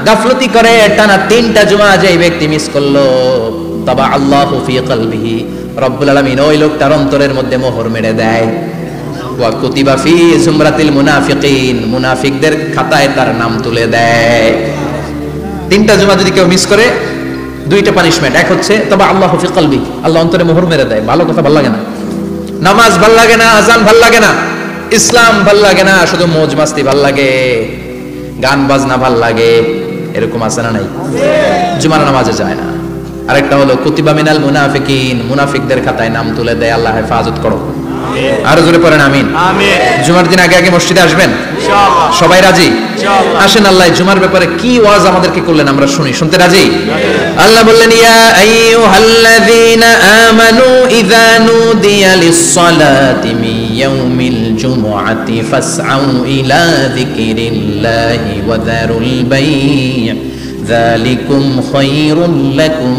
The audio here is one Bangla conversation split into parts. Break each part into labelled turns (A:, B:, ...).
A: গাফলতি করে টানা 3টা জুমা যে ব্যক্তি মিস করলো, তাবা আল্লাহু ফি কলবিহি, রব্বুল আলামিন ওই লোকটার অন্তরের মধ্যে মোহর মেরে দেয়। ওয়া কুতিবা ফি জুমরাতিল মুনাফিকিন, মুনাফিকদের খাতায় তার নাম তুলে দেয়। 3টা জুমা যদি কেউ মিস করে, 2টা পানিশমেন্ট। এক হচ্ছে তাবা আল্লাহু ফি কলবি, আল্লাহ অন্তরে মোহর মেরে দেয়। ভালো কথা ভালো লাগে না, নামাজ ভাল লাগে না, আজান ভাল লাগে না, ইসলাম ভাল লাগে না, শুধু মौज মাস্তি ভাল লাগে, গান বাজনা ভাল লাগে, এরকম আছে না নাই? জুমার নামাজে যায় না। আরেকটা হলো কুতিবা মিনাল মুনাফিকিন, মুনাফিকদের খাতায় নাম তুলে দেয়। আল্লাহ হেফাজত করো, আরো জোরে পড়েন আমিন। জুমার দিন আগে আগে মসজিদে আসবেন ইনশাআল্লাহ, সবাই রাজি? আসেন আল্লাহ জুমার ব্যাপারে কি ওয়াজ আমাদেরকে করলেন আমরা শুনি, শুনতে রাজি? আল্লাহ বললেন, ইয়া আইয়ুহাল্লাযীনা আমানু ইযা নুদিয়া লিস-সালাতি মিন ইয়াউমিল জুমআতি ফাসআউ ইলা যিকরিল্লাহি ওয়া যারুল বাই', যালিকুম খায়রুল লাকুম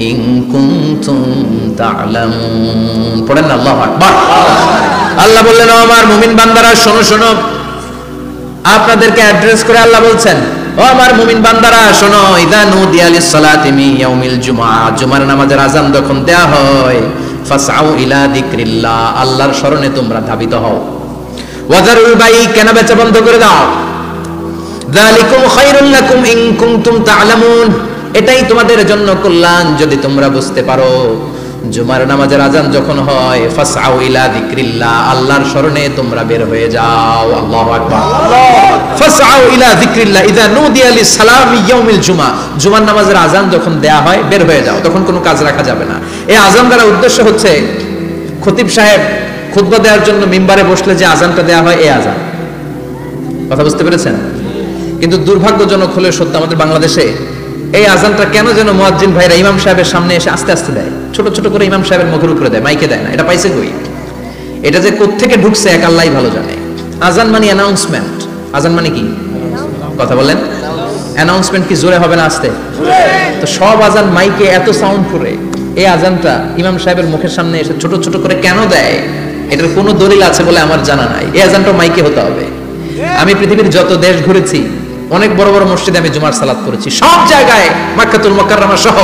A: ইন কুনতুম তা'লামুন। পড়েন না আল্লাহু আকবার। আল্লাহ বললেন, ও আমার মুমিন বান্দারা শোনো শোনো। আপনাদেরকে অ্যাড্রেস করে আল্লাহ বলছেন, ও আমার মুমিন বান্দারা শোনো, ইযা নুদিয়া লিস-সালাতি মিন ইয়াউমিল জুমআ, জুমার নামাজের আযান যখন দেয়া হয়, ফাসআউ ইলা যিকরিল্লাহ, আল্লাহর স্মরণে তোমরা ধাবিত হও। ওয়া যারুল বাই', কেনা বেচা বন্ধ করে দাও। যালিকুম খায়রুল লাকুম ইন কুনতুম তা'লামুন, এটাই তোমাদের জন্য কল্যাণ যদি তোমরা বুঝতে পারো। জুমার নামাজের আযান যখন হয়, ফাসআউ ইলা যিকরিল্লাহ, আল্লাহর স্মরণে তোমরা বের হয়ে যাও। আল্লাহু আকবার। ফাসআউ ইলা যিকরিল্লাহ ইযা নুদিয়া লিস-সালামি ইয়াউমিল জুমআ, জুমার নামাজের আযান যখন দেয়া হয় বের হয়ে যাও, তখন কোনো কাজ রাখা যাবে না। এই আযান দ্বারা উদ্দেশ্য হচ্ছে খতিব সাহেব খুতবা দেওয়ার জন্য মিম্বারে বসলে যে আযানটা দেয়া হয়, এই আযান। কথা বুঝতে পেরেছেন? কিন্তু দুর্ভাগ্যজনক হলে সত্য, আমাদের বাংলাদেশে এই আযানটা কেন যেন মুয়াজ্জিন ভাইরা ইমাম সাহেবের সামনে এসে আস্তে আস্তে দেয়, ছোট ছোট করে ইমাম সাহেবের মুখের উপরে দেয়, মাইকে দেয় না। এটা পাইছে কই? এটা যে কোত্থেকে ঢুকছে এক আল্লাহই ভালো জানে। আযান মানে অ্যানাউন্সমেন্ট। আযান মানে কি? কথা বলেন। অ্যানাউন্সমেন্ট কি জোরে হবে না আস্তে? তো সব আযান মাইকে এত সাউন্ড করে, এই আযানটা ইমাম সাহেবের মুখের সামনে এসে ছোট ছোট করে কেন দেয়? এটার কোনো দলিল আছে বলে আমার জানা নাই। এই আযানটা মাইকে হতে হবে। আমি পৃথিবীর যত দেশ ঘুরেছি, অনেক বড় বড় মসজিদে আমি জুমার সালাত করেছি, সব জায়গায় মক্কাতুল মুকাররমা সহ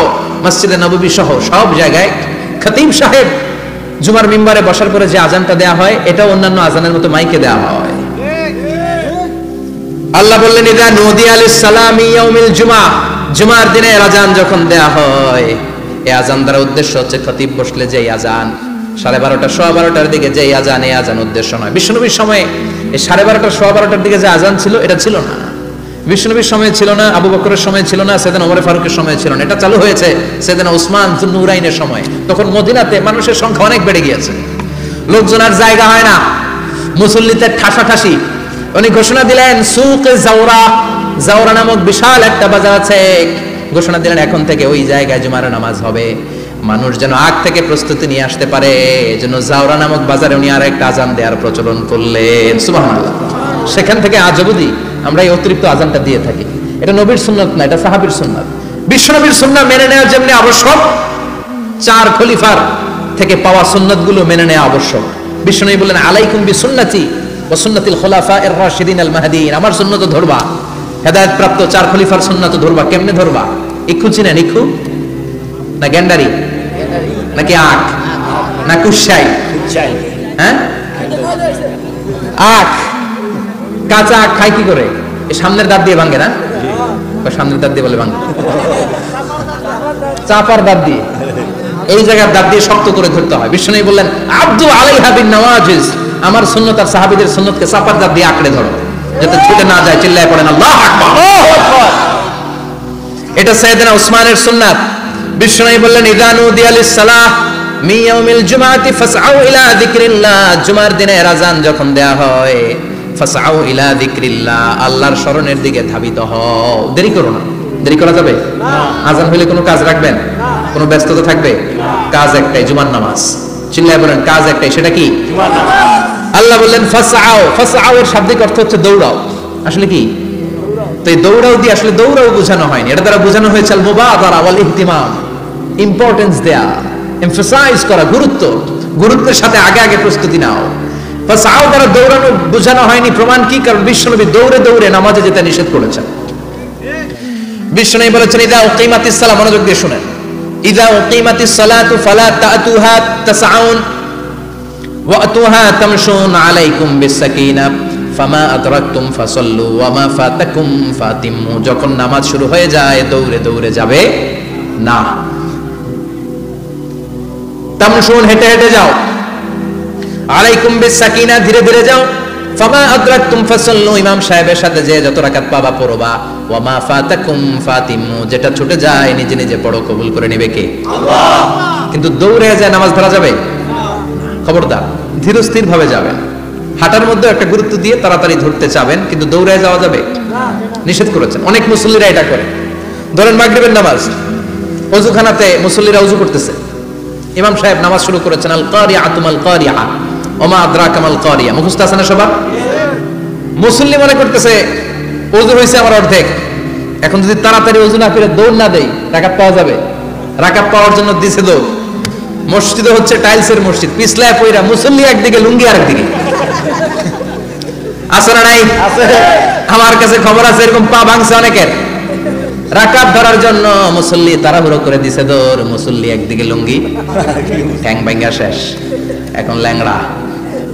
A: মসজিদে নববী সহ সব জায়গায় খতিব সাহেব জুমার মিম্বারে বসার পরে যে আযানটা দেয়া হয়, এটা অন্যান্য আযানের মতো মাইকে দেয়া হয়। আল্লাহ বললেন, ইযা নুদিয়া লিস-সালামি ইয়াউমিল জুমআ, জুমার দিনের আযান যখন দেয়া হয়, এই আযান দ্বারা উদ্দেশ্য হচ্ছে খতিব বসলে যে আযান 12:30 12:15 দিকে যে আযান, এই আযান উদ্দেশ্য নয়। বিশ্বনবীর সময়ে এই 12:30 12:15 দিকে যে আযান ছিল, এটা ছিল না। বিশ্বনবীর সময় ছিল না, আবু বকরের সময় ছিল না, সাইয়েদনা ওমর ফারুকের সময় ছিল না। এটা চালু হয়েছে সাইয়েদনা উসমান যুন্নুরাইনের সময়। তখন মদিনাতে মানুষের সংখ্যা অনেক বেড়ে গিয়েছে, লোকজন আর জায়গা হয় না, মুসল্লিতে ঠাসাঠাসি। উনি ঘোষণা দিলেন, সুকে জাওরা, জাওরা নামক বিশাল একটা বাজার আছে, ঘোষণা দিলেন এখন থেকে ওই জায়গায় জুমার নামাজ হবে। মানুষ যেন আগ থেকে প্রস্তুতি নিয়ে আসতে পারে, এজন্য জাওরা নামক বাজারে উনি আর একটা আযান দেওয়ার প্রচলন করলেন। সুবহানাল্লাহ। সেখান থেকে আজ অবধি আমরা এই অতিরিক্ত আযানটা দিয়ে থাকি। এটা নবীর সুন্নাত না, এটা সাহাবীর সুন্নাত। বিশ্বনবীর সুন্নাহ মেনে নেওয়া যেমনি আবশ্যক, 4 খলিফার থেকে পাওয়া সুন্নাতগুলো মেনে নেওয়া আবশ্যক। বিশ্বনবী বলেন, আলাইকুম বিসুন্নতি ওয়া সুন্নাতিল খুলাফায়ে রাশিদিন আল মাহদিয়িন, আমার সুন্নাত ধরবা, হেদায়েত প্রাপ্ত 4 খলিফার সুন্নাত ধরবা। কেমনে ধরবা? ইক্ষু চিনেন? ইক্ষু না গ্যান্ডারি নাকি আখ না কুশাই? হ্যাঁ, আখ। কাঁচা আখ খায় কি করে? এই সামনের দাঁত দিয়ে ভাঙে না? সামনের দাঁত দিয়ে বলে ভাঙে, চাপার দাঁত দিয়ে, এই জায়গার দাঁত দিয়ে শক্ত করে ধরতে হয়। বিশ্বনবী বললেন, আব্দু আলাইহা বিন নওয়াজিজ, আমার সুন্নাত আর সাহাবীদের সুন্নাতকে চাপার দাঁত দিয়ে আঁকড়ে ধরো, যাতে ছুটে না যায়। চিল্লায় পড়েন আল্লাহু আকবার। এটা সাইয়েদনা উসমানের সুন্নাত। বিশ্বনবী বললেন, ইযা নুদিয়া লিস-সালাহ মিন ইয়াউমিল জুমআতি ফাসআউ ইলা যিকরিল্লাহ, জুমার দিনের আযান যখন দেয়া হয়, ফাসআউ ইলা যিকরিল্লাহ, আল্লাহর স্মরণের দিকে ধাবিত হও। দেরি করো না। দেরি করা যাবে না। আযান হইলে কোনো কাজ রাখবেন? কোনো ব্যস্ততা থাকবে? কাজ একটাই, জুমার নামাজ। চিল্লায় বলেন, কাজ একটাই, সেটা কি? জুমার নামাজ। আল্লাহ বললেন ফাসআউ, ফাসআউ এর শাব্দিক অর্থ হচ্ছে দৌড়াও। আসলে কি? তো এই দৌড়াও দিয়ে আসলে দৌড়াও বোঝানো হয়নি, এটা দ্বারা বোঝানো হয়েছে আল মুবাদারা ওয়াল ইহতিমাম, ইম্পর্টেন্স দেয়া, এমফাসাইজ করা, গুরুত্ব, গুরুত্বের সাথে আগে আগে প্রস্তুতি নাও। ফাসআউ দ্বারা দৌড়ানো বোঝানো হয়নি। প্রমাণ কি? কারণ বিশ্বনবী দৌড়ে দৌড়ে নামাজে যেতে নিষেধ করেছেন। বিষ্ণু বলেছেন ইদা উকিমাতিস সালাহ, মনোযোগ দিয়ে শুনেন, ইদা উকিমাতিস সালাতু ফালা তাতুহা তাসআউন ওয়া আতুহা তামশুন আলাইকুম বিসাকিনা ফামা আদরাকতুম ফাসাল্লু ওয়া মা ফাতাকুম ফাতিমু। যখন নামাজ শুরু হয়ে যায় দৌড়ে দৌড়ে যাবে না, তামশুন হেঁটে হেঁটে যাও, আলাইকুম বিসাকিনা ধীরে ধীরে যাও, ফামা আদরাকতুম ফাসাল্লু ইমাম সাহেবের সাথে যে যত রাকাত পাবা পড়বা, ওয়া মা ফাতাকুম ফাতিমু যেটা ছুটে যায় নিজে নিজে পড়ো, কবুল করে নেবে কে? আল্লাহ। কিন্তু দৌড়ে যায় নামাজ ধরা যাবে? খবরদার, ধীর স্থির ভাবে যাবেন। হাঁটার মধ্যে একটা গুরুত্ব দিয়ে তাড়াতাড়ি ধরতে চাবেন, কিন্তু দৌড়ে যাওয়া যাবে নিষেধ করেছেন। অনেক মুসল্লিরা এটা করে। ধরেন মাগরিবের নামাজ, ওযুখানাতে মুসল্লিরা ওযু করতেছে, ইমাম সাহেব নামাজ শুরু করেছেন, আল কারিআতু মাল কারিআ ওয়া মা আদরাকা মাল কারিআ, মুখস্থ আছে না সবার? মুসল্লি মনে করতেছে ওযু হইছে আমার অর্ধেক, এখন যদি তাড়াতাড়ি ওযু না করে দৌড় না দেই রাকাত পাওয়া যাবে? রাকাত পাওয়ার জন্য দিছে দৌড়। মসজিদে হচ্ছে টাইলসের মসজিদ, পিছলায় পয়রা মুসল্লি একদিকে, লুঙ্গি আরেকদিকে। আছে না নাই? আছে। আমার কাছে খবর আছে এরকম পা ভাঙছে অনেকের। রাকাত ধরার জন্য মুসল্লি তাড়াহুড়ো করে দিছে দৌড়, মুসল্লি একদিকে লুঙ্গি, ঠ্যাং ভাঙা শেষ, এখন ল্যাংড়া।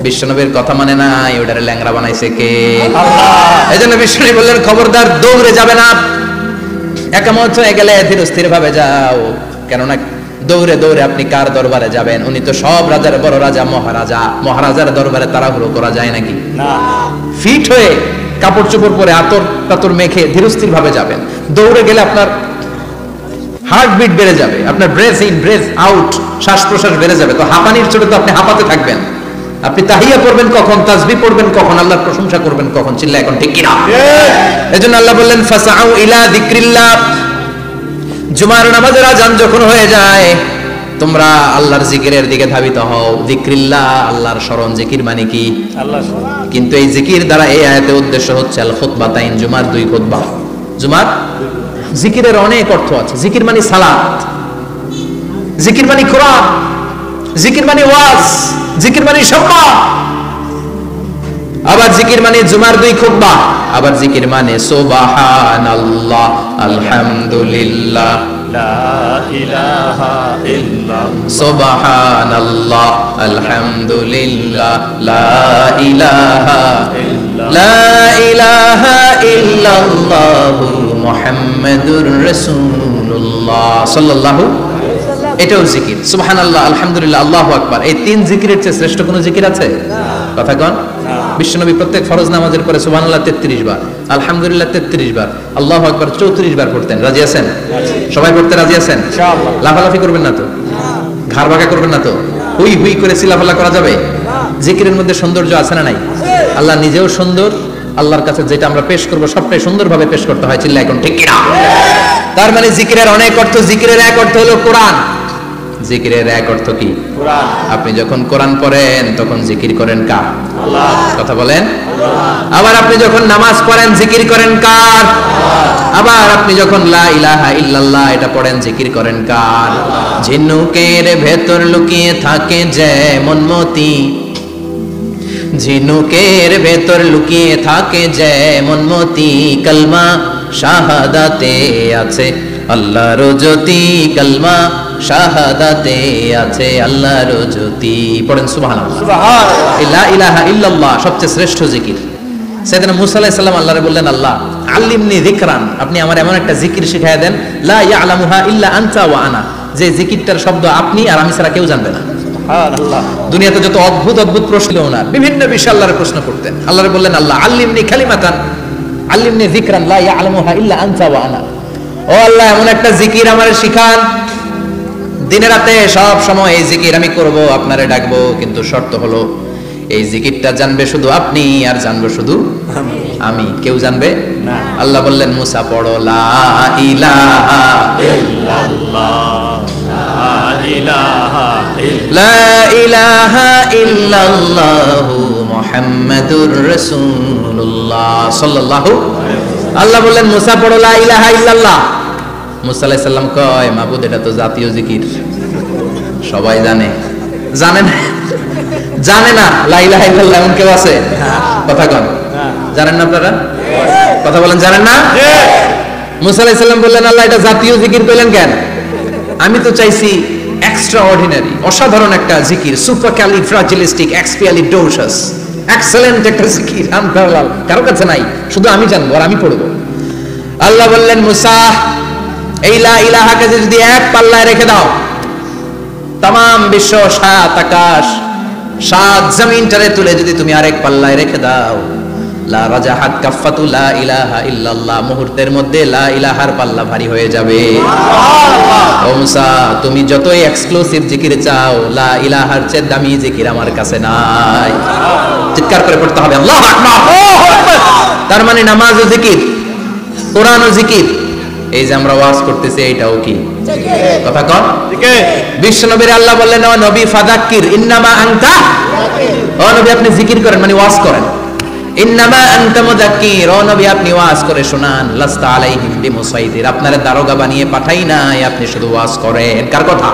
A: বিশ্বনবীর কথা মানে নাই, ওটারে ল্যাংড়া বানাইছে কে? আল্লাহ। এজন্য বিশ্বনবী বললেন খবরদার দৌড়ে যাবে না, একামত হয়ে গেলে ধীর স্থির ভাবে যাও। কেননা দৌড়ে দৌড়ে আপনি কার দরবারে যাবেন? উনি তো সব রাজার বড় রাজা, মহারাজা। মহারাজার দরবারে তাড়াহুড়ো করা যায় নাকি? না। ফিট হয়ে কাপড় চোপড় পরে আতর টাতর মেখে ধীরস্থির ভাবে যাবেন। দৌড়ে গেলে আপনার হার্টবিট বেড়ে যাবে, আপনার ব্রেথ ইন ব্রেথ আউট, শ্বাস প্রশ্বাস বেড়ে যাবে। তো হাঁপানির চোটে তো আপনি হাঁপাতে থাকবেন। আপনি তাহিয়া পড়বেন কখন, তাসবিহ পড়বেন কখন, আল্লাহর প্রশংসা করবেন কখন? চিল্লা এখন ঠিক কিনা? এজন্য আল্লাহ বললেন ফাসাউ ইলা যিকরিল্লাহ, জুমার নামাজের আযান যখন হয়ে যায় তোমরা আল্লাহর জিকিরের দিকে ধাবিত হও। যিকরিল্লাহ, আল্লাহর স্মরণ। জিকির মানে কি? আল্লাহর স্মরণ। কিন্তু এই জিকির দ্বারা এই আয়াতের উদ্দেশ্য হচ্ছে আল খুতবাতাইন, জুমার দুই খুতবা। জুমার জিকিরের অনেক অর্থ আছে। জিকির মানে সালাত, জিকির মানে কোরআন, জিকির মানে ওয়াজ, জিকির মানে সম্মান। আবার জিকির মানে জুমার দুই খুতবা, আবার জিকির মানে সুবহানাল্লাহ, আলহামদুলিল্লাহ, লা ইলাহা ইল্লাল্লাহ, সুবহানাল্লাহ, আলহামদুলিল্লাহ, লা ইলাহা ইল্লাল্লাহ, লা ইলাহা ইল্লাল্লাহ, মুহাম্মাদুর রাসূলুল্লাহ সাল্লাল্লাহু আলাইহি ওয়াসাল্লাম। এটাও জিকির। সুবহানাল্লাহ, আলহামদুলিল্লাহ, আল্লাহু আকবার। এই তিন জিকিরের চেয়ে শ্রেষ্ঠ কোনো জিকির আছে? কথা কোন? বিশ্বনবী প্রত্যেক ফরজ নামাজের পরে সুবহানাল্লাহ 33 বার, আলহামদুলিল্লাহ 33 বার, আল্লাহু আকবার 34 বার পড়তেন। রাজি আছেন? সবাই পড়তে রাজি আছেন? ইনশাআল্লাহ। লাফালাফি করবেন না তো? ঘাড় ভাগা করবেন না তো? হুই হুই করে চিল্লাফাল্লা করা যাবে? জিকিরের মধ্যে সৌন্দর্য আছে না নাই? আল্লাহ নিজেও সুন্দর, আল্লাহর কাছে যেটা আমরা পেশ করব সবটাই সুন্দরভাবে পেশ করতে হয়। চিল্লা এখন ঠিক কিনা? তার মানে জিকিরের অনেক অর্থ। জিকিরের এক অর্থ হলো কোরআন। জিকিরের এক অর্থ কি? কোরআন। আপনি যখন কোরআন পড়েন তখন জিকির করেন কার? আল্লাহ। কথা বলেন। আবার আপনি যখন নামাজ পড়েন জিকির করেন কার? আবার আপনি যখন লা ইলাহা ইল্লাল্লাহ এটা পড়েন জিকির করেন কার? ঝিনুকের ভেতর লুকিয়ে থাকে যেমন মতি, ঝিনুকের ভেতর লুকিয়ে থাকে যেমন মতি, কলমা শাহাদাতে আছে আল্লাহর জ্যোতি, কলমা শাহাদাতে আছে আল্লাহর জ্যোতি। পড়েন সুবহানাল্লাহ। সুবহানাল্লাহ। লা ইলাহা ইল্লাল্লাহ সবচেয়ে শ্রেষ্ঠ জিকির। সাইয়েদনা মুসা আলাইহিস সালাম আল্লাহরে বললেন, আল্লাহ আল্লিমনি যিকরান, আপনি আমার এমন একটা জিকির শিখায়া দেন, লা ইয়ালামুহা ইল্লা আনতা ওয়া আনা, যে জিকিরটার শব্দ আপনি আর আমি ছাড়া কেউ জানবে না। সুবহানাল্লাহ। দুনিয়াতে যত অদ্ভুত অদ্ভুত প্রশ্ন ওনার, বিভিন্ন বিষয়ে আল্লাহরে প্রশ্ন করতেন। আল্লাহরে বললেন, আল্লাহ আল্লিমনি কালিমাতান, আল্লিমনি যিকরান লা ইয়ালামুহা ইল্লা আনতা ওয়া আনা। ও আল্লাহ এমন একটা জিকির আমারে শিখান, দিনে রাতে সব সময় এই জিকির আমি করব, আপনারে ডাকবো, কিন্তু শর্ত হলো এই জিকিরটা জানবে শুধু আপনি আর জানবো শুধু আমি, কেউ জানবে না। আল্লাহ বললেন, মুসা পড়ো লা ইলাহা ইল্লাল্লাহ, লা ইলাহা ইল্লাল্লাহ, মুহাম্মাদুর রাসূলুল্লাহ সাল্লাল্লাহু আলাইহি ওয়াসাল্লাম। আল্লাহ বললেন, মুসা পড়ো লা ইলাহা ইল্লাল্লাহ। মুসা আলাইহিস সালাম কয়, মাবুদ এটা তো জাতীয় জিকির, সবাই জানে। জানে না? জানে না লা ইলাহা ইল্লাল্লাহ এমন কেউ আছে? কথা কন, জানেন না আপনারা? কথা বলেন, জানেন না? মুসা আলাইহিস সালাম বললেন, আল্লাহ এটা জাতীয় জিকির কইলেন কেন? আমি তো চাইছি এক্সট্রা অর্ডিনারি, অসাধারণ একটা জিকির, সুপারক্যালিফ্রাজিলিস্টিক এক্সপিয়ালিডোসাস, এক্সেলেন্ট একটা জিকির, আনপ্যারালাল, কারো কাছে নাই, শুধু আমি জানবো আর আমি পড়বো। আল্লাহ বললেন, মুসা এই লা ইলাহাকে যদি এক পাল্লায় রেখে দাও, তাম বিশ্ব, 7 আকাশ 7 জমিনটারে তুলে যদি তুমি আরেক পাল্লায় রেখে দাও, লা রাজাহাত কাফাতু লা ইলাহা ইল্লাল্লাহ, মুহূর্তের মধ্যে লা ইলাহার পাল্লা ভারী হয়ে যাবে। ও মুসা, তুমি যতই এক্সক্লুসিভ জিকির চাও, লা ইলাহার চেয়ে দামি জিকির আমার কাছে নাই। চিৎকার করে পড়তে হবে আল্লাহু আকবার। তার মানে নামাজ ও জিকির, কোরআন ও জিকির, এই যে আমরা ওয়াজ করতেছি এটাও কি কথা কন? বিশ্ব নবীর আল্লাহ বললেন, ও নবী ফাযাক্কির ইন্নামা আনতা, ও নবী আপনি জিকির করেন মানে ওয়াজ করেন। ইন্নামা আনতা মুযাক্কির, ও নবী আপনি ওয়াজ করে শোনান। লাস্তা আলাইহিম বিমুসাইতির, আপনারে দারোগা বানিয়ে পাঠাই নাই, আপনি শুধু ওয়াজ করেন। কার কথা?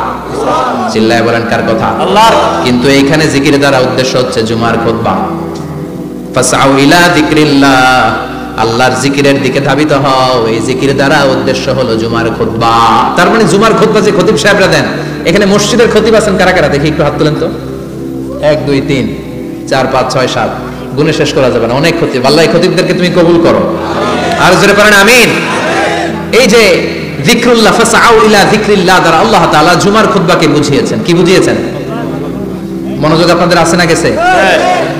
A: চিল্লায় বলেন কার কথা? আল্লাহর। কিন্তু এইখানে জিকির দ্বারা উদ্দেশ্য হচ্ছে জুমার খুতবা। ফাসআউ ইলা যিকরিল্লাহ, আল্লাহর জিকিরের দিকে ধাবিত হও, এই জিকির দ্বারা উদ্দেশ্য হলো জুমার খুতবা। তার মানে জুমার খুতবা যে খতিব সাহেবরা দেন, এখানে মসজিদের খতিব আছেন কারা কারা দেখি একটু হাত তুলেন তো। 1 2 3 4 5 6 7, গুণে শেষ করা যাবে না, অনেক খতিব। আল্লাহ এই খতিবদেরকে তুমি কবুল করো, আর জোরে পড়েন আমিন। এই যে যিকরুল্লাহ, ফাসআউ ইলা যিকরিল্লাহ দ্বারা আল্লাহ তাআলা জুমার খুতবাকে বুঝিয়েছেন। কি বুঝিয়েছেন? মনোযোগ আপনাদের আছে না গেছে?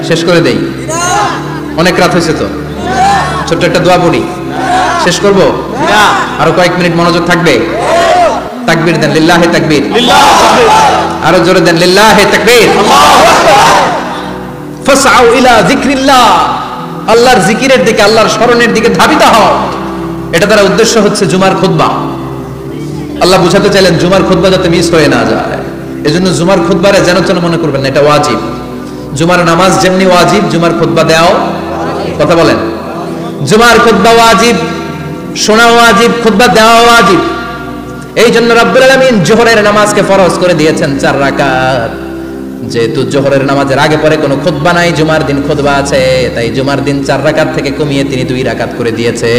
A: শেষ করে দেই, অনেক রাত হয়েছে তো। ছোট্ট একটা দোয়া পড়ি, শেষ করব? আরো কয়েক মিনিট মনোযোগ থাকবে? তাকবীর দেন, লিল্লাহি তাকবীর, আরো জোরে দেন, লিল্লাহি তাকবীর। ফাসআউ ইলা যিকরিল্লাহ, আল্লাহর জিকিরের দিকে, আল্লাহর স্মরণের দিকে ধাবিত হও। এটা দ্বারা উদ্দেশ্য হচ্ছে জুমার খুতবা। আল্লাহ বুঝাতে চাইলেন জুমার খুতবা যাতে মিস হয়ে না যায়, এজন্য জুমার খুতবারে যেন যেন মনে করবেন না, এটা ওয়াজিব। জুমার নামাজ যেমনি ওয়াজিব, জুমার খুতবা দেওয়াও, কথা বলেন, জুমার খুতবা ওয়াজিব, শোনা ওয়াজিব, খুতবা দেওয়া ওয়াজিব। এই জন্য রব্বুল আলামিন জোহরের নামাজকে ফরজ করে দিয়েছেন 4 রাকাত। যেহেতু জোহরের নামাজের আগে পরে কোনো খুতবা নাই, জুমার দিন খুতবা আছে, তাই জুমার দিন 4 রাকাত থেকে কমিয়ে তিনি 2 রাকাত করে দিয়েছে।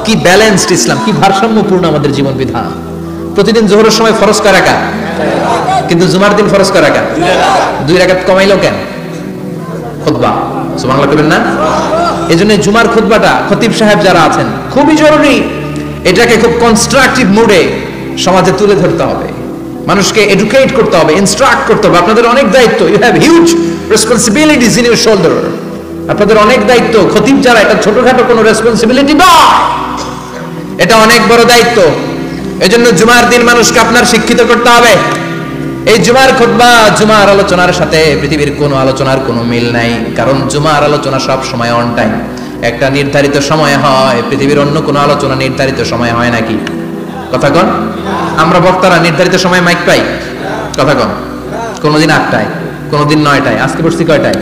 A: কি ব্যালেন্সড ইসলাম, কি ভারসাম্যপূর্ণ আমাদের জীবন বিধান। প্রতিদিন জোহরের সময় ফরজ কয় রাকাত, কিন্তু জুমার দিন ফরজ কয় রাকাত, 2 রাকাত কমাইলো কেন? খুতবা, সুবহানাল্লাহ কইবেন না? এজন্য জুমার খুতবাটা খতিব সাহেব যারা আছেন খুবই জরুরি। এটাকে খুব কনস্ট্রাকটিভ মুডে সমাজে তুলে ধরতে হবে, মানুষকে এডুকেট করতে হবে, ইনস্ট্রাক্ট করতে হবে। আপনাদের অনেক দায়িত্ব, you have huge responsibilities in your shoulder. আপনাদের অনেক দায়িত্ব। খতিব যারা, এটা ছোটখাটো কোনো রেসপন্সিবিলিটি নয়, এটা অনেক বড় দায়িত্ব। এজন্য জুমার দিন মানুষকে আপনার শিক্ষিত করতে হবে। এই জুমার খুতবা, জুমার আলোচনার সাথে পৃথিবীর কোনো আলোচনার কোনো মিল নাই, কারণ জুমার আলোচনা সব সময় অন টাইম, একটা নির্ধারিত সময় হয়। পৃথিবীর অন্য কোনো আলোচনা নির্ধারিত সময় হয় নাকি? কথা কন। আমরা বক্তারা নির্ধারিত সময় মাইক পাই, কথা কন। কোনোদিন 8টায়, কোনোদিন 9টায়, আজকে বসছি কয়টায়?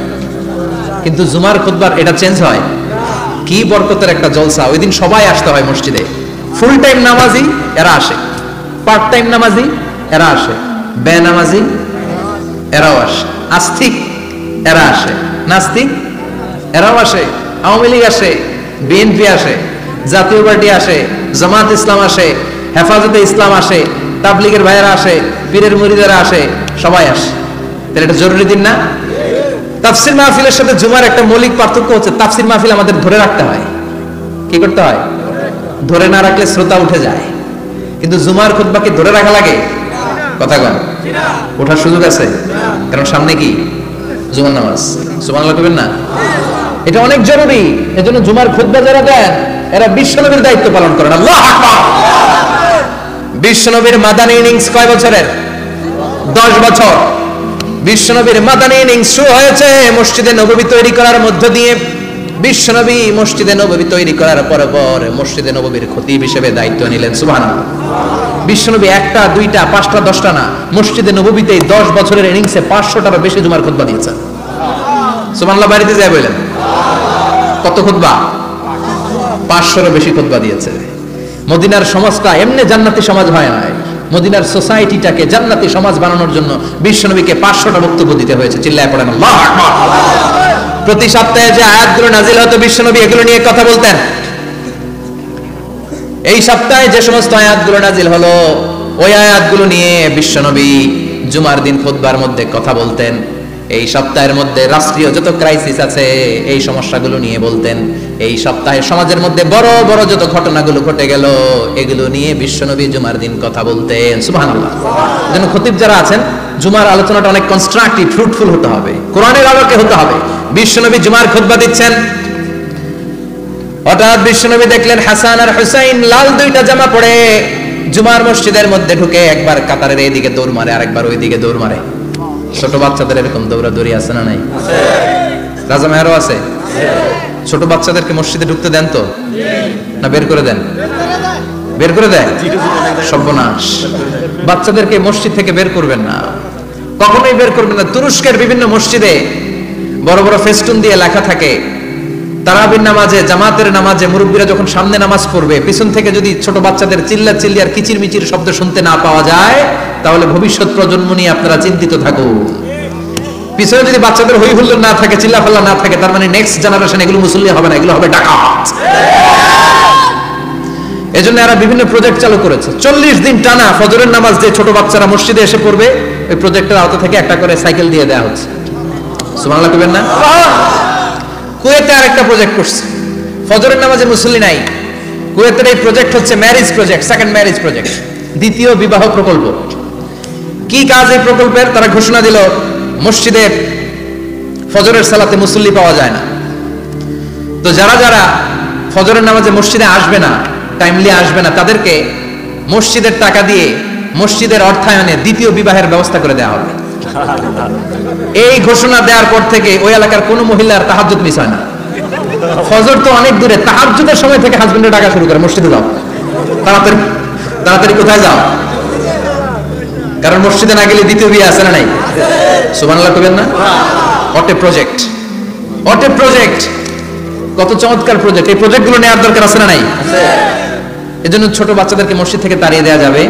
A: কিন্তু জুমার খুতবার এটা চেঞ্জ হয়। কি বরকতের একটা জলসা! ওই দিন সবাই আসতে হয় মসজিদে। ফুল টাইম নামাজি এরা আসে, পার্ট টাইম নামাজি এরা আসে, বেনামাজি এরাও আসে, আস্তিক এরা আসে, নাস্তিক এরাও আসে, আওয়ামী লীগ আসে, বিএনপি আসে, জাতীয় পার্টি আসে, জামাত ইসলাম আসে, হেফাজতে ইসলাম আসে, তাবলীগের ভাইয়েরা আসে, পীরের মুরিদেরা আসে, সবাই আসে। তাহলে এটা জরুরি দিন না? তাফসির মাহফিলের সাথে জুমার একটা মৌলিক পার্থক্য হচ্ছে, তাফসির মাহফিল আমাদের ধরে রাখতে হয়। কি করতে হয়? ধরে না রাখলে শ্রোতা উঠে যায়। কিন্তু জুমার খুতবাকে ধরে রাখা লাগে? কথা কন। ওঠার সুযোগ আছে, কারণ সামনে কি? জুমার নামাজ। সুবহানাল্লাহ কইবেন না? এটা অনেক জরুরি। এজন্য জুমার খুতবা যারা দেন, এরা বিশ্বনবীর দায়িত্ব পালন করেন। আল্লাহু আকবার। বিশ্বনবীর মাদানী ইনিংস কয় বছরের? 10 বছর। বিশ্বনবীর মাদানী ইনিংস শুরু হয়েছে মসজিদে নববী তৈরি করার মধ্য দিয়ে। বিশ্বনবী মসজিদে নববী তৈরি করার পর মসজিদে নববীর খতিব হিসেবে দায়িত্ব নিলেন। সুবহানাল্লাহ। বিশ্বনবী 1টা 2টা 5টা 10টা না, মসজিদে নববীতে 10 বছরের ইনিংসে 500টারও বেশি জুমার খুতবা দিয়েছেন। সুবহানাল্লাহ। বাড়িতে যায় বলেন কত খুতবা? 500রও বেশি খুতবা দিয়েছে। মদিনার সমাজটা এমনি জান্নাতি সমাজ হয় নাই, মদিনার সোসাইটিটাকে জান্নাতি সমাজ বানানোর জন্য বিশ্বনবীকে 500টা বক্তব্য দিতে হয়েছে। চিল্লায় পড়েন আল্লাহু আকবার। প্রতি সপ্তাহে যে আয়াতগুলো নাজিল হতো বিশ্বনবী এগুলো নিয়ে কথা বলতেন। এই সপ্তাহে যে সমস্ত আয়াতগুলো নাজিল হলো ওই আয়াতগুলো নিয়ে বিশ্বনবী জুমার দিন খুতবার মধ্যে কথা বলতেন। এই সপ্তাহের মধ্যে রাষ্ট্রীয় যত ক্রাইসিস আছে এই সমস্যাগুলো নিয়ে বলতেন। এই সপ্তাহে সমাজের মধ্যে বড় বড় যত ঘটনাগুলো ঘটে গেল এগুলো নিয়ে বিশ্বনবী জুমার দিন কথা বলতেন। সুবহানাল্লাহ। যেন খতিব যারা আছেন জুমার আলোচনাটা অনেক কনস্ট্রাকটিভ, ফ্রুটফুল হতে হবে, কোরআনের আলোকে হতে হবে। বিশ্বনবী জুমার খুতবা দিচ্ছেন, হঠাৎ বিশ্বনবী দেখলেন হাসান আর হুসাইন লাল দুইটা জামা পরে জুমার মসজিদের মধ্যে ঢুকে একবার কাতারের এইদিকে দৌড় মারে, আরেকবার ওইদিকে দৌড় মারে। ছোট বাচ্চাদের এরকম দৌড়াদৌড়ি আছে না নাই? রাজা মেহরও আছে। ছোট বাচ্চাদেরকে মসজিদে ঢুকতে দেন তো না বের করে দেন? বের করে দেয়। সর্বনাশ, বাচ্চাদেরকে মসজিদ থেকে বের করবেন না, কখনোই বের করবেন না। তুরস্কের বিভিন্ন মসজিদে বড় বড় ফেস্টুন দিয়ে লেখা থাকে তারাবির নামাজে, জামাতের নামাজে মুরব্বীরা যখন সামনে নামাজ পড়বে পিছন থেকে যদি ছোট বাচ্চাদের চিল্লা চিল্লি আর কিচির মিচির শব্দ শুনতে না পাওয়া যায় তাহলে ভবিষ্যৎ প্রজন্ম নিয়ে আপনারা চিন্তিত থাকুন। পিছনে যদি বাচ্চাদের হই হুল্লোড় না থাকে, চিল্লাফাল্লা না থাকে, তার মানে নেক্সট জেনারেশন এগুলো মুসল্লি হবে না, এগুলো হবে ডাকাত। এজন্য এরা বিভিন্ন প্রজেক্ট চালু করেছে। 40 দিন টানা ফজরের নামাজ যে ছোট বাচ্চারা মসজিদে এসে পড়বে ওই প্রজেক্টের আওতা থেকে একটা করে সাইকেল দিয়ে দেওয়া হচ্ছে। সুবহানাল্লাহ কইবেন না? কুয়েতে আরেকটা প্রজেক্ট করছে, ফজরের নামাজে মুসল্লি নাই। কুয়েতের এই প্রজেক্ট হচ্ছে marriage project, second marriage project, দ্বিতীয় বিবাহ প্রকল্প। কি কাজ এই প্রকল্পের? তারা ঘোষণা দিল মসজিদের ফজরের সালাতে মুসল্লি পাওয়া যায় না, তো যারা যারা ফজরের নামাজে মসজিদে আসবে না, টাইমলি আসবে না, তাদেরকে মসজিদের টাকা দিয়ে মসজিদের অর্থায়নে দ্বিতীয় বিবাহের ব্যবস্থা করে দেওয়া হবে। এই ঘোষণা দেওয়ার পর থেকে ওই এলাকার কোন মহিলার তাহাজ্জুদ মিস হয় না। ফজর তো অনেক দূরে, তাহাজ্জুদের সময় থেকে হাজবেন্ডের ডাকা শুরু করে মসজিদে যাও, তাড়াতাড়ি তাড়াতাড়ি কোথায় যাও, কারণ মসজিদে না গেলে দ্বিতীয় বিয়ে আছে না নাই? সুবহানাল্লাহ কইবেন না? What a project, what a project, কত চমৎকার প্রজেক্ট। এই প্রজেক্টগুলো নেওয়ার দরকার আছে না নাই? এজন্য ছোট বাচ্চাদেরকে মসজিদ থেকে তাড়িয়ে দেওয়া যাবে,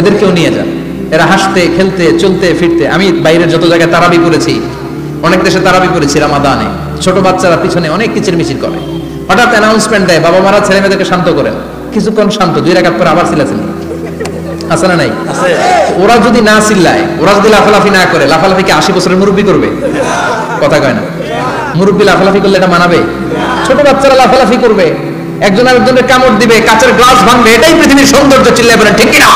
A: এদেরকেও নিয়ে যান। এরা হাসতে খেলতে চলতে ফিরতে, আমি বাইরের যত জায়গায় তারাবি করেছি, অনেক দেশে তারাবি করেছি রামাদানে, ছোট বাচ্চারা পিছনে অনেক কিচির মিচির করে, হঠাৎ অ্যানাউন্সমেন্ট দেয় বাবা মারা ছেলে মেয়েদেরকে শান্ত করেন, কিছুক্ষণ শান্ত, 2 রাকাত পরে আবার চিল্লাচিল্লি আছে না নাই? ওরা যদি না চিল্লায়, ওরা যদি লাফালাফি না করে, লাফালাফি কি 80 বছরের মুরব্বী করবে? কথা কয় না। মুরব্বী লাফালাফি করলে এটা মানাবে? ছোট বাচ্চারা লাফালাফি করবে, একজন আরেকজনের কামড় দিবে, কাচের গ্লাস ভাঙবে, এটাই পৃথিবীর সৌন্দর্য। চিল্লায় বলেন ঠিক কিনা?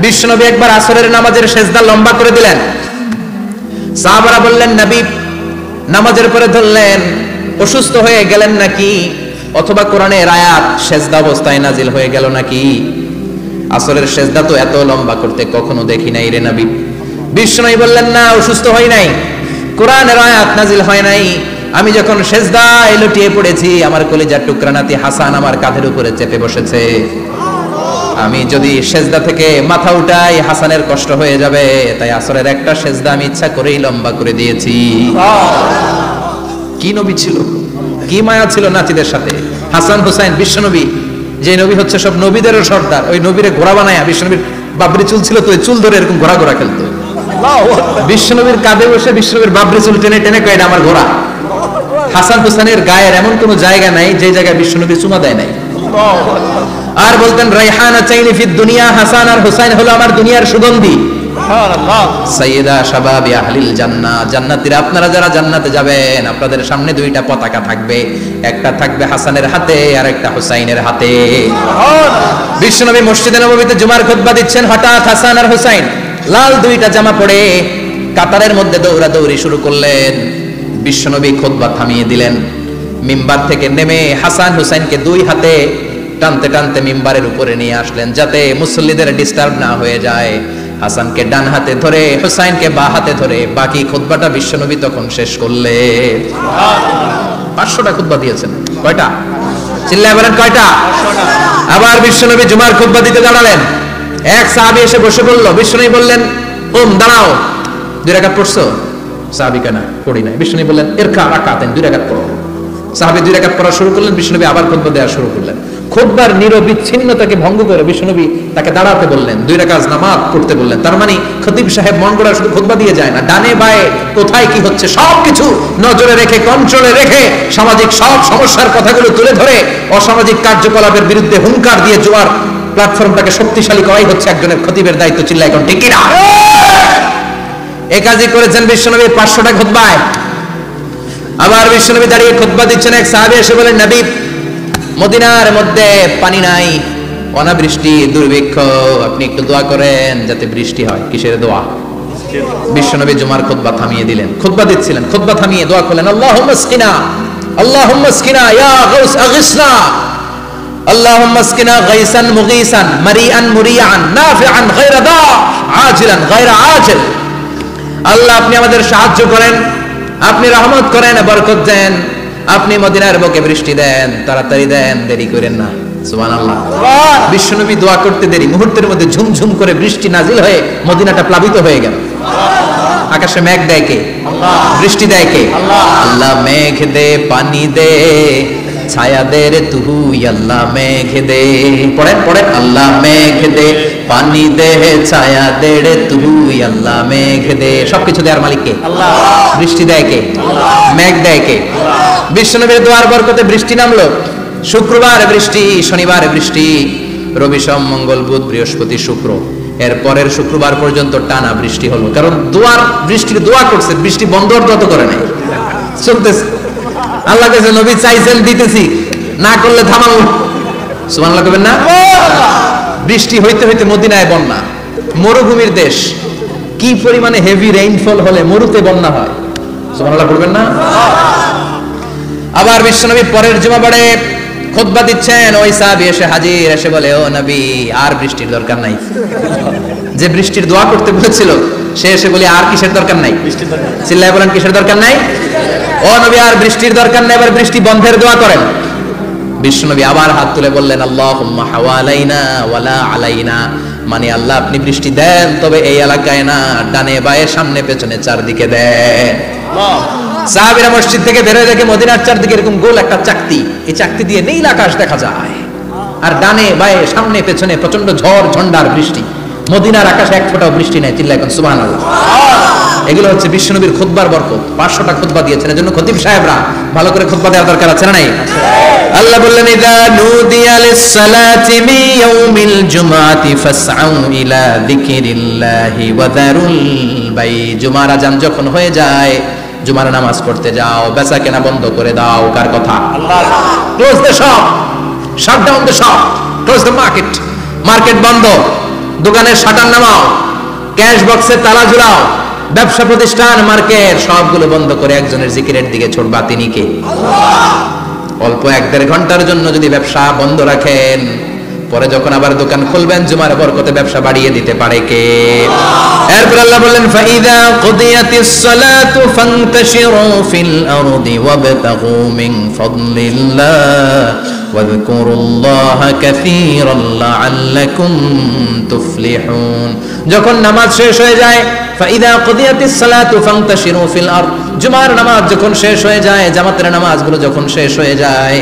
A: বিশ্বনবী একবার আসরের নামাজের সেজদা লম্বা করে দিলেন, সাহাবারা বললেন নবী নামাজের পরে ধরলেন অসুস্থ হয়ে গেলেন নাকি, অথবা কোরআনের আয়াত সেজদা অবস্থায় নাজিল হয়ে গেল নাকি? আসরের সেজদা তো এত লম্বা করতে কখনো দেখি নাই রে নবী। বিশ্বনবী বললেন না, অসুস্থ হই নাই, কোরআনের আয়াত নাজিল হয় নাই, আমি যখন সেজদায় লুটিয়ে পড়েছি আমার কলিজার টুকরা নাতি হাসান আমার কাঁধের উপরে চেপে বসেছে, আমি যদি সেজদা থেকে মাথা উঠাই হাসানের কষ্ট হয়ে যাবে, তাই আসরের একটা সেজদা আমি ইচ্ছা করেই লম্বা করে দিয়েছি। কি নবী ছিল, কি মায়া ছিল নাতিদের সাথে। হাসান হুসাইন, বিশ্বনবী যে নবী হচ্ছে সব নবীদেরও সর্দার, ওই নবীরে ঘোড়া বানায়া, বিশ্বনবীর বাবরি চুল ছিল তো ওই চুল ধরে এরকম ঘোড়া ঘোড়া খেলতো, বিশ্বনবীর কাঁধে বসে বিশ্বনবীর বাবরি চুল টেনে টেনে কয় এটা আমার ঘোড়া। হাসান হুসাইনের গায়ের এমন কোন জায়গা নাই যে জায়গায় বিশ্বনবী চুমা দেয় নাই। আর বলতেন রাইহানা চাইনি ফিদ দুনিয়া, হাসান আর হুসাইন হলো আমার দুনিয়ার সুগন্ধি। সুবহানাল্লাহ। সাইয়্যিদা শাবাবি আহলিল জান্নাহ, জান্নাতীরা আপনারা যারা জান্নাতে যাবেন আপনাদের সামনে 2টা পতাকা থাকবে, একটা থাকবে হাসানের হাতে আর একটা হুসাইনের হাতে। সুবহানাল্লাহ। বিশ্বনবী মসজিদে নববীতে জুমার খুতবা দিচ্ছেন, হঠাৎ হাসান আর হুসাইন লাল 2টা জামা পরে কাতারের মধ্যে দৌড়াদৌড়ি শুরু করলেন। বিশ্বনবী খুতবা থামিয়ে দিলেন, মিম্বার থেকে নেমে হাসান হুসাইনকে 2 হাতে টানতে টানতে মিম্বারের উপরে নিয়ে আসলেন যাতে মুসল্লিদের ডিস্টার্ব না হয়ে যায়। হাসানকে ডান হাতে ধরে হুসাইনকে বাঁ হাতে ধরে বাকি খুতবাটা বিশ্বনবী তখন শেষ করলেন। 500টা খুতবা দিয়েছেন। কয়টা? চিল্লায় বলেন কয়টা? আবার বিশ্বনবী জুমার খুতবা দিতে দাঁড়ালেন, এক সাহাবী এসে বসে বলল, বিশ্বনবী বললেন ওম দাঁড়াও, 2 রাকাত পড়ছো? সাহাবী কেন পড়ি নাই। বিশ্বনবী বললেন এরকা রাকাতেন, 2 রাকাত পড়ো। সাহাবী 2 রাকাত পড়া শুরু করলেন, বিশ্বনবী আবার খুতবা দেওয়া শুরু করলেন। খুতবার নিরবিচ্ছিন্নতাকে ভঙ্গ করে বিশ্বনবী তাকে দাঁড়াতে বললেন, 2 রাকাত নামাজ পড়তে বললেন। তার মানে খতিব সাহেব মন গড়া শুধু খুতবা দিয়ে যায় না, ডানে বায়ে কোথায় কি হচ্ছে সবকিছু নজরে রেখে, কন্ট্রোলে রেখে, সামাজিক সব সমস্যার কথাগুলো তুলে ধরে অসামাজিক কার্যকলাপের বিরুদ্ধে হুঙ্কার দিয়ে জোয়ার প্ল্যাটফর্মটাকে শক্তিশালী করাই হচ্ছে একজনের খতিবের দায়িত্ব। চিল্লায় এখন ঠিক কিনা? এই কাজই করেছেন বিশ্বনবী 500টা খুতবায়। আবার বিশ্বনবী দাঁড়িয়ে খুতবা দিচ্ছেন, এক সাহাবী এসে বলেন, নবী মদিনার মধ্যে পানি নাই, অনাবৃষ্টি, দুর্ভিক্ষ, আপনি একটু দোয়া করেন যাতে বৃষ্টি হয়। কিসের দোয়া? বিশ্বনবী জুমার খুতবা থামিয়ে দিলেন, খুতবা দিচ্ছিলেন, খুতবা থামিয়ে দোয়া করলেন, আল্লাহুম্মা আসকিনা, আল্লাহুম্মা আসকিনা ইয়া গাউস আগিসনা, আল্লাহুম্মা আসকিনা গাইসান মুগীসান মারিআন মুরিআন নাফিআন গায়রা দা আজিলান গায়রা আজিল। আল্লাহ আপনি আমাদের সাহায্য করেন, আপনি রহমত করেন, বরকত দেন, আপনি মদিনার বুকে বৃষ্টি দেন, তাড়াতাড়ি দেন, দেরি করেন না। সুবহানাল্লাহ। বিশ্বনবী দোয়া করতে দেরি, মুহূর্তের মধ্যে ঝুমঝুম করে বৃষ্টি নাজিল হয়ে মদিনাটা প্লাবিত হয়ে গেল। আকাশে মেঘ দেয় কে? আল্লাহ। বৃষ্টি দেয় কে? আল্লাহ। আল্লাহ মেঘ দে, পানি দে, ছায়া দে রে তুই, আল্লাহ মেঘ দে। পড়েন পড়েন, আল্লাহ মেঘ দে, পানি দে, ছায়া দে রে তুই, আল্লাহ মেঘ দে। সবকিছু দেওয়ার মালিক কে? আল্লাহ। বৃষ্টি দেয় কে? আল্লাহ। মেঘ দেয় কে? আল্লাহ। বিশ্বনবীর দোয়ার বরকতে বৃষ্টি নামলো। শুক্রবার বৃষ্টি, শনিবার বৃষ্টি, রবি সোম মঙ্গল বুধ বৃহস্পতি শুক্র, এর পরের শুক্রবার পর্যন্ত টানা বৃষ্টি হলো। কারণ দোয়ার বৃষ্টির দোয়া করছে, বৃষ্টি বন্ধ তো করে নাই, চলতেছে। আল্লাহ কাছে নবী চাইছেন, দিতেছি, না করলে থামাবো। সুবহানাল্লাহ কইবেন না? বৃষ্টি হইতে হইতে মদিনায় বন্যা, মরুভূমির দেশ, কি পরিমাণে হেভি রেইনফল হলে মরুতে বন্যা হয়। সুবহানাল্লাহ করবেন না? আবার বিশ্বনবী পরের জুমাবারে খুতবা দিচ্ছেন, ওই সাহাবী এসে হাজির, এসে বলে, ও নবী আর বৃষ্টির দরকার নাই। যে বৃষ্টির দোয়া করতে বলেছিল সে এসে বলে, আর কিসের দরকার নাই? চিল্লায় বলেন, কিসের দরকার নাই? ও নবী আর বৃষ্টির দরকার নাই, এবার বৃষ্টি বন্ধের দোয়া করেন। বিশ্বনবী আবার হাত তুলে বললেন, আল্লাহুম্মা হাওয়ালাইনা ওয়ালা আলাইনা, মানে আল্লাহ আপনি বৃষ্টি দেন, তবে এই এলাকায় না, ডানে বায়ে সামনে পেছনে চারদিকে দেন। সাহাবীরা মসজিদ থেকে বের হয়ে দেখে মদিনার চারদিকে এরকম গোল একটা চাকতি, এই চাকতি দিয়ে নীল আকাশ দেখা যায়, আর ডানে বায়ে সামনে পেছনে প্রচন্ড ঝড় ঝন্ডার বৃষ্টি, মদিনার আকাশে এক ফোঁটাও বৃষ্টি নেই। চিল্লায় এখন সুবহানাল্লাহ। এগুলো হচ্ছে বিশ্বনবীর খুতবার বরকত। 500টা খুতবা দিয়েছেন, এজন্য খতিব সাহেবরা ভালো করে খুতবা দেওয়ার দরকার আছে না নাই? আল্লাহ বললেন, ইযা নুদিয়া লিস-সালাতি মিন ইয়াউমিল জুমআতি ফাসআউ ইলা যিকরিল্লাহি ওয়া যারুল বাই। জুমার আযান যখন হয়ে যায়, জুমার নামাজ পড়তে যাও, বেচা কেনা বন্ধ করে দাও। কার কথা? Allah. Close the shop, shut down the shop, close the market. Market বন্ধ, দোকানের শাটার নামাও, ক্যাশ বক্সে তালা ঝুলাও, ব্যবসা প্রতিষ্ঠান, মার্কেট সবগুলো বন্ধ করে একজনের জিকিরের দিকে ছুটবা। তিনি কে? আল্লাহ। অল্প 1-1.5 ঘন্টার জন্য যদি ব্যবসা বন্ধ রাখেন, পরে যখন আবার দোকান খুলবেন, জুমার বরকতে ব্যবসা বাড়িয়ে দিতে পারে কে? এরপর আল্লাহ বললেন, ফাইদা কুদিয়াতিস সালাতু ফান্তাশিরু ফিল আরদি ওয়াবতাগু মিন ফাদলিল্লাহ ওয়াযকুরুল্লাহা কাসীরান লাআল্লাকুম তুফলিহুন। যখন নামাজ শেষ হয়ে যায়, ফাইদা কুদিয়াতিস সালাতু ফান্তাশিরু ফিল আরদ, জুমার নামাজ যখন শেষ হয়ে যায়, জামাতের নামাজগুলো যখন শেষ হয়ে যায়,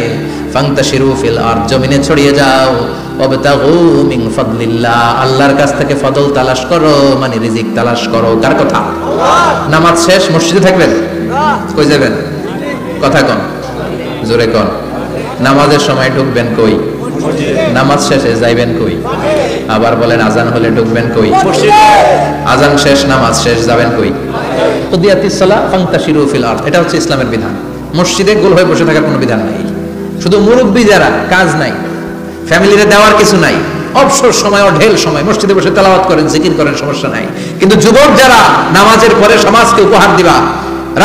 A: ফান্তাশিরু ফিল আরদ, জমিনে ছড়িয়ে যাও, ওয়াবতাগু মিন ফাদলিল্লাহ, আল্লাহর কাছ থেকে ফজল তালাশ করো, মানে রিজিক তালাশ করো। কার কথা? আল্লাহ। নামাজ শেষ মসজিদে থাকবেন? কই যাবেন? কথা কোন, জোরে কোন। নামাজের সময় ঢুকবেন কই? নামাজ শেষে যাইবেন কই? আবার বলেন, আজান হলে ঢুকবেন কই? আজান শেষ, নামাজ শেষ, যাবেন কই? কুদিয়াতিস সালাহ ফান্তাশিরু ফিল আরদ, এটা হচ্ছে ইসলামের বিধান। মসজিদে গোল হয়ে বসে থাকার কোনো বিধান নাই। শুধু মুরব্বী যারা, কাজ নাই, ফ্যামিলিতে দেওয়ার কিছু নাই, অবসর সময় ও ঢেল সময় মসজিদে বসে তেলাওয়াত করেন, জিকির করেন, সমস্যা নাই। কিন্তু যুবক যারা, নামাজের পরে সমাজকে উপহার দিবা,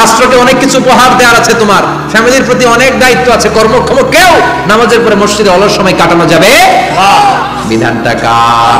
A: রাষ্ট্রকে অনেক কিছু উপহার দেওয়ার আছে, তোমার ফ্যামিলির প্রতি অনেক দায়িত্ব আছে, কর্মক্ষম কেউ নামাজের পরে মসজিদে অলস সময় কাটানো যাবে? বিধানটা কার?